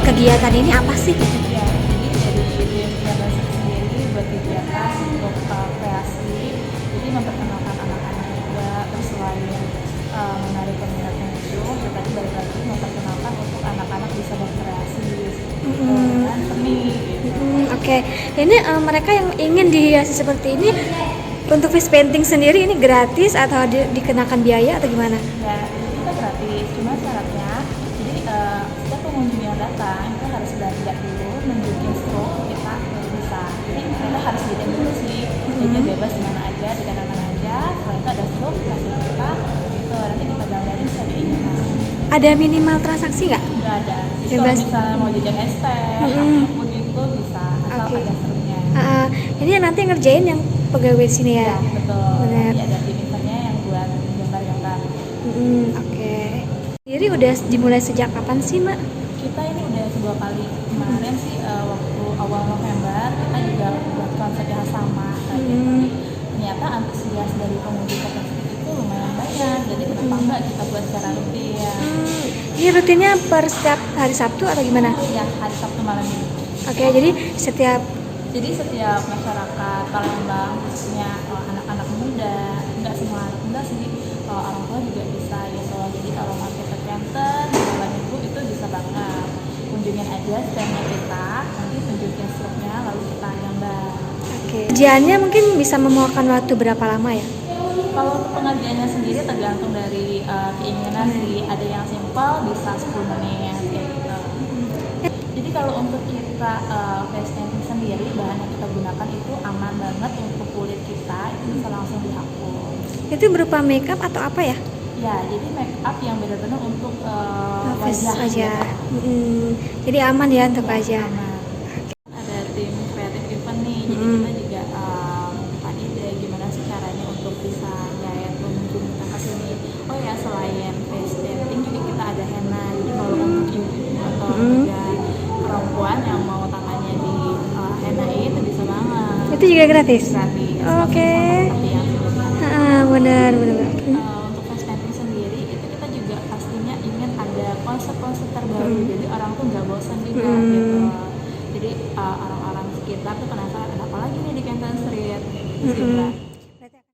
kegiatan ini apa sih? Ya, jadi dari Yayasan sendiri buat kegiatan untuk kreasi, jadi memperkenalkan anak-anak juga, terus selain menarik peminatnya itu, ya tadi balik lagi memperkenalkan untuk anak-anak bisa berkreasi dengan seni. Oke. Ini mereka yang ingin dihiasi seperti ini untuk face painting sendiri ini gratis atau dikenakan biaya atau gimana? Ya, jadi kita gratis, cuma syaratnya jadi setiap pengunjung yang datang itu harus belanja dulu, nunjukin stroke kita baru bisa. Jadi kita harus bikin dulu sih, jadi bebas di mana aja, di mana aja. Setelah itu ada stroke kasih kita, gitu. Nanti kita gambarin bisa diinginkan. Ada minimal transaksi nggak? Nggak ada. Jadi Bebas. kalau misalnya mau jajan es teh, begitu bisa, asal Oke. ada stroke-nya. Ini nanti ngerjain yang pegawai sini ya? Ya, betul. Benar. Jadi ada tim internya yang buat gambar-gambar. Oke. Jadi udah dimulai sejak kapan sih, Mak? Kita ini udah 2 kali. Kemarin sih waktu awal November kita juga buat konsep yang sama. Tapi ternyata antusias dari pengunjung konsep itu lumayan banyak. Jadi kenapa enggak kita buat secara rutin? Ini rutinnya per setiap hari Sabtu atau gimana? Ya, hari Sabtu malam ini. Oke, jadi setiap Setiap masyarakat Palembang, khususnya anak-anak muda, enggak semua anak muda sih, orang tua juga bisa gitu. Jadi kalau mampir ke Kenten di malam minggu itu bisa banget kunjungin aja standnya kita, nanti tunjukin struknya lalu kita gambar. Oke. Ujiannya mungkin bisa memakan waktu berapa lama ya? Kalau untuk pengerjaannya sendiri tergantung dari keinginan sih, ada yang simpel bisa 10 menit gitu. Jadi kalau untuk kita face painting sendiri, bahan yang kita gunakan itu aman banget untuk kulit kita, itu bisa langsung dihapus. Itu berupa makeup atau apa ya? Ya, jadi make up yang benar-benar untuk Face wajah. wajah. Jadi aman ya untuk wajah. Aman. Ada tim kreatif event nih, jadi kita juga membuka ide gimana sih caranya untuk bisa gaya pengunjung kita ke sini. Oh ya, selain face painting juga kita ada henna. Jadi kalau untuk ibu atau juga perempuan yang mau tangannya di henna itu bisa banget. Itu juga gratis? Gratis. Oke. Seperti yang sebelumnya. Benar. Untuk face painting sendiri itu kita juga pastinya ingin ada konsep-konsep terbaru, jadi orang tuh nggak bosan juga gitu. Jadi orang-orang sekitar tuh penasaran ada apa lagi nih di Canton Street.